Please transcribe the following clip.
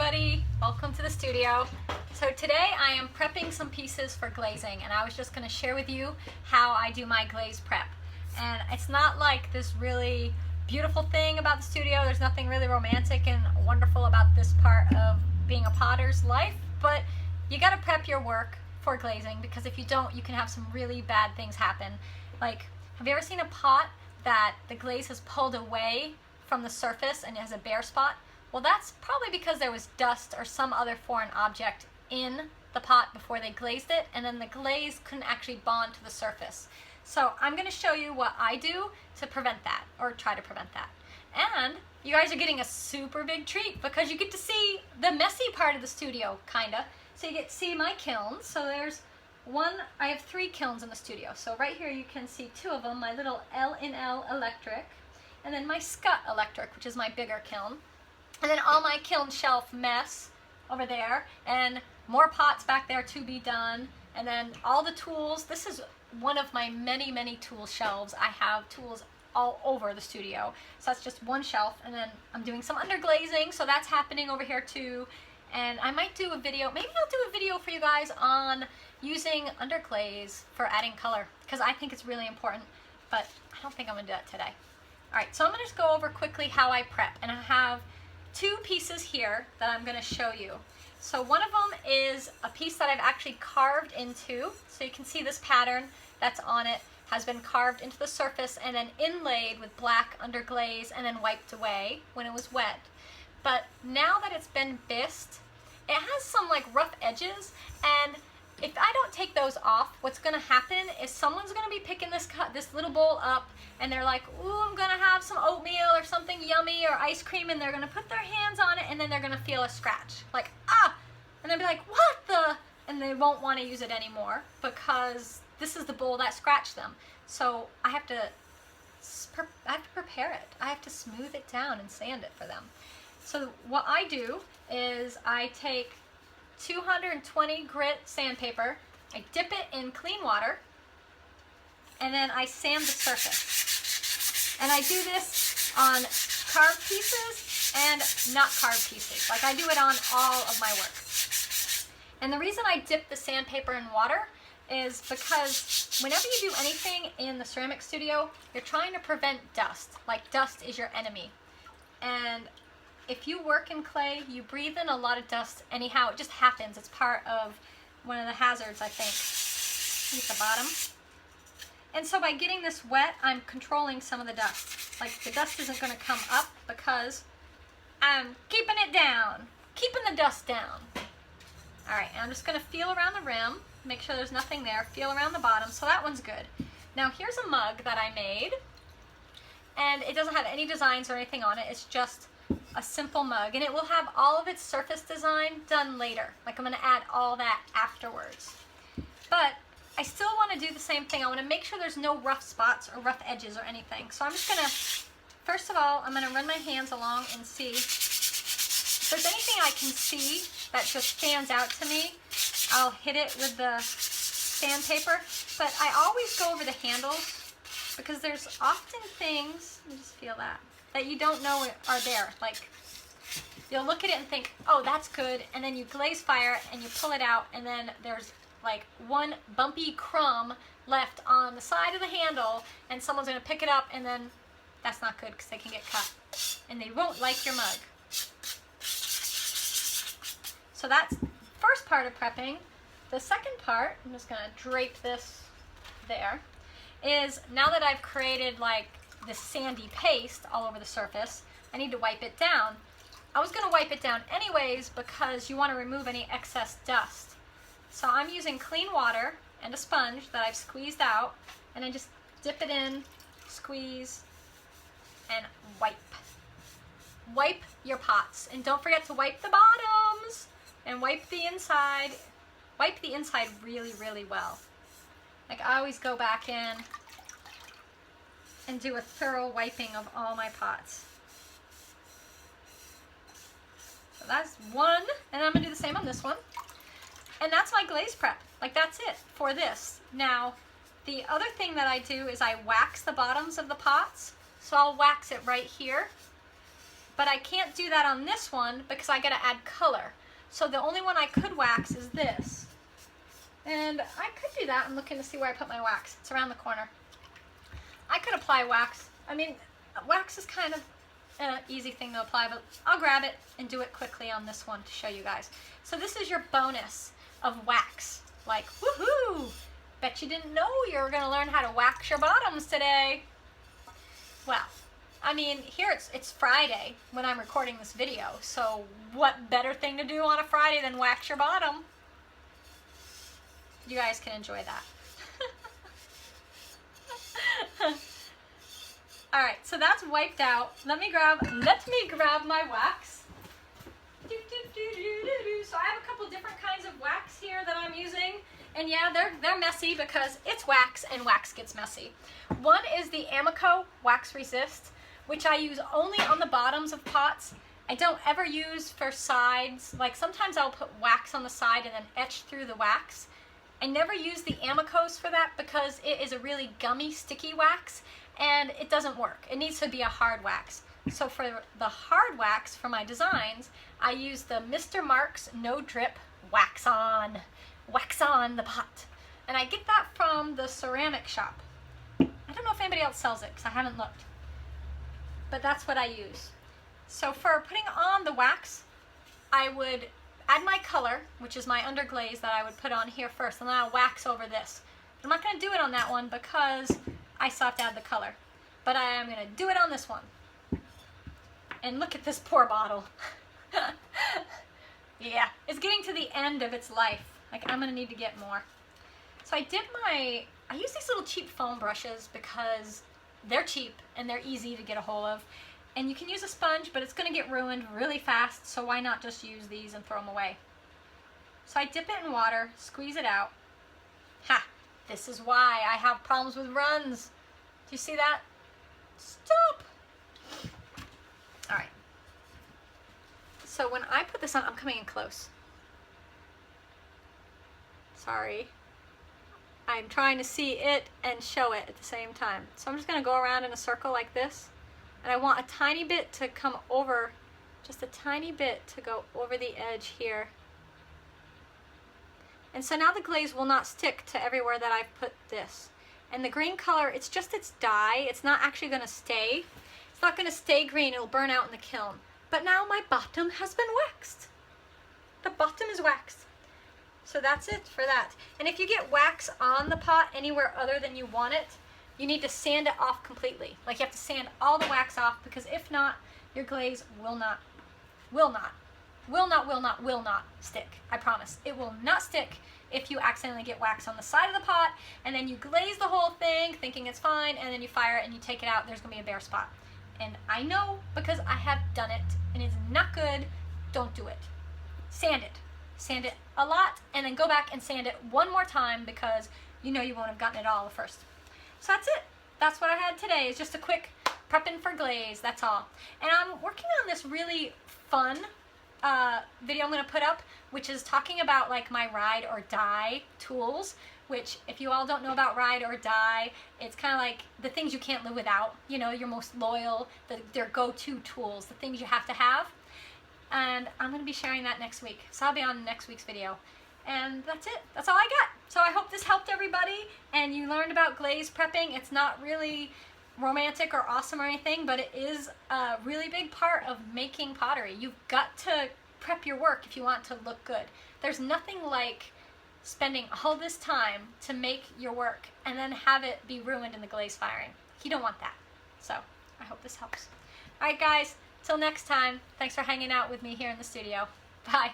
everybody, welcome to the studio. So today I am prepping some pieces for glazing, and I was just going to share with you how I do my glaze prep. And it's not like this really beautiful thing about the studio. There's nothing really romantic and wonderful about this part of being a potter's life, but you got to prep your work for glazing, because if you don't, you can have some really bad things happen. Like, have you ever seen a pot that the glaze has pulled away from the surface and it has a bare spot? Well, that's probably because there was dust or some other foreign object in the pot before they glazed it, and then the glaze couldn't actually bond to the surface. So I'm going to show you what I do to prevent that, or try to prevent that. And you guys are getting a super big treat, because you get to see the messy part of the studio, kinda. So you get to see my kilns. So there's one, I have 3 kilns in the studio. So right here you can see 2 of them, my little L&L electric, and then my Scott electric, which is my bigger kiln. And then all my kiln shelf mess over there, and more pots back there to be done, and then all the tools. This is one of my many tool shelves. I have tools all over the studio. So that's just one shelf, and then I'm doing some underglazing, so that's happening over here too. And I might do a video, maybe I'll do a video for you guys on using underglaze for adding color, because I think it's really important, but I don't think I'm gonna do that today. All right, so I'm gonna just go over quickly how I prep, and I have 2 pieces here that I'm going to show you. So one of them is a piece that I've actually carved into. So you can see this pattern that's on it has been carved into the surface and then inlaid with black underglaze and then wiped away when it was wet. But now that it's been bisqued, it has some like rough edges, and if I don't take those off, what's going to happen is someone's going to be picking this little bowl up, and they're like, ooh, I'm going to have some oatmeal or something yummy or ice cream, and they're going to put their hands on it, and then they're going to feel a scratch. Like, ah! And they'll be like, what the? And they won't want to use it anymore, because this is the bowl that scratched them. So I have to prepare it. I have to smooth it down and sand it for them. So what I do is I take 220 grit sandpaper, I dip it in clean water, and then I sand the surface. And I do this on carved pieces and not carved pieces. Like, I do it on all of my work. And the reason I dip the sandpaper in water is because whenever you do anything in the ceramic studio, you're trying to prevent dust. Like, dust is your enemy. And if you work in clay, you breathe in a lot of dust anyhow. It just happens. It's part of one of the hazards, I think. At the bottom. And so by getting this wet, I'm controlling some of the dust. Like, the dust isn't going to come up because I'm keeping it down. Keeping the dust down. Alright, and I'm just going to feel around the rim. Make sure there's nothing there. Feel around the bottom. So that one's good. Now here's a mug that I made. And it doesn't have any designs or anything on it. It's just a simple mug, and it will have all of its surface design done later. Like, I'm going to add all that afterwards. But I still want to do the same thing. I want to make sure there's no rough spots or rough edges or anything. So I'm just going to, first of all, I'm going to run my hands along and see if there's anything I can see that just stands out to me. I'll hit it with the sandpaper, but I always go over the handles, because there's often things, let me just feel that you don't know are there. Like, you'll look at it and think, oh, that's good, and then you glaze fire it and you pull it out, and then there's like one bumpy crumb left on the side of the handle, and someone's going to pick it up, and then that's not good, because they can get cut and they won't like your mug. So that's the first part of prepping. The second part, I'm just going to drape this there, is now that I've created like this sandy paste all over the surface, I need to wipe it down. I was going to wipe it down anyways, because you want to remove any excess dust. So I'm using clean water and a sponge that I've squeezed out, and I just dip it in, squeeze, and wipe. Wipe your pots, and don't forget to wipe the bottoms and wipe the inside. Wipe the inside really well. Like, I always go back in and do a thorough wiping of all my pots. So that's one, and I'm going to do the same on this one. And that's my glaze prep. Like, that's it for this. Now, the other thing that I do is I wax the bottoms of the pots. So I'll wax it right here. but I can't do that on this one because I gotta add color. So the only one I could wax is this. And I could do that. I'm looking to see where I put my wax. It's around the corner. I could apply wax. I mean, wax is kind of an easy thing to apply, but I'll grab it and do it quickly on this one to show you guys. So this is your bonus of wax. Like, woohoo! Bet you didn't know you were gonna learn how to wax your bottoms today. Well, I mean, here it's Friday when I'm recording this video, so what better thing to do on a Friday than wax your bottom? You guys can enjoy that. All right, so that's wiped out. Let me grab my wax. So I have a couple different kinds of wax here that I'm using. And yeah, they're messy because it's wax and wax gets messy. One is the Amaco Wax Resist, which I use only on the bottoms of pots. I don't ever use for sides. Like sometimes I'll put wax on the side and then etch through the wax. I never use the Amacos for that because it is a really gummy, sticky wax and it doesn't work. It needs to be a hard wax. So for the hard wax for my designs, I use the Mr. Mark's No Drip Wax On the pot. And I get that from the ceramic shop. I don't know if anybody else sells it because I haven't looked. But that's what I use. So for putting on the wax, I would add my color, which is my underglaze that I would put on here first, and then I'll wax over this. I'm not going to do it on that one because I still have to add the color. But I am going to do it on this one. And look at this poor bottle. Yeah, it's getting to the end of its life. Like, I'm going to need to get more. So I use these little cheap foam brushes because they're cheap and they're easy to get a hold of. And you can use a sponge, but it's going to get ruined really fast, so why not just use these and throw them away? So I dip it in water, squeeze it out. Ha! This is why I have problems with runs. Do you see that? Stop! Alright. So when I put this on, I'm coming in close. Sorry. I'm trying to see it and show it at the same time. So I'm just going to go around in a circle like this. And I want a tiny bit to come over, just a tiny bit to go over the edge here. And so now the glaze will not stick to everywhere that I've put this. And the green color, it's just its dye. It's not actually going to stay. It's not going to stay green. It'll burn out in the kiln. But now my bottom has been waxed. The bottom is waxed. So that's it for that. And if you get wax on the pot anywhere other than you want it, you need to sand it off completely. Like you have to sand all the wax off because if not, your glaze will not stick. I promise. It will not stick if you accidentally get wax on the side of the pot and then you glaze the whole thing thinking it's fine and then you fire it and you take it out, there's gonna be a bare spot. And I know because I have done it and it's not good. Don't do it. Sand it. Sand it a lot and then go back and sand it one more time because you know you won't have gotten it all the first. So that's it. That's what I had today. It's just a quick prepping for glaze. That's all. And I'm working on this really fun video I'm going to put up, which is talking about like my ride or die tools, which if you all don't know about ride or die, it's kind of like the things you can't live without, you know, your most loyal, their go-to tools, the things you have to have. And I'm going to be sharing that next week. So I'll be on next week's video. And that's it. That's all I got. So I hope this helped everybody and you learned about glaze prepping. It's not really romantic or awesome or anything, but it is a really big part of making pottery. You've got to prep your work if you want to look good. There's nothing like spending all this time to make your work and then have it be ruined in the glaze firing. You don't want that. So I hope this helps. All right, guys, till next time, thanks for hanging out with me here in the studio. Bye.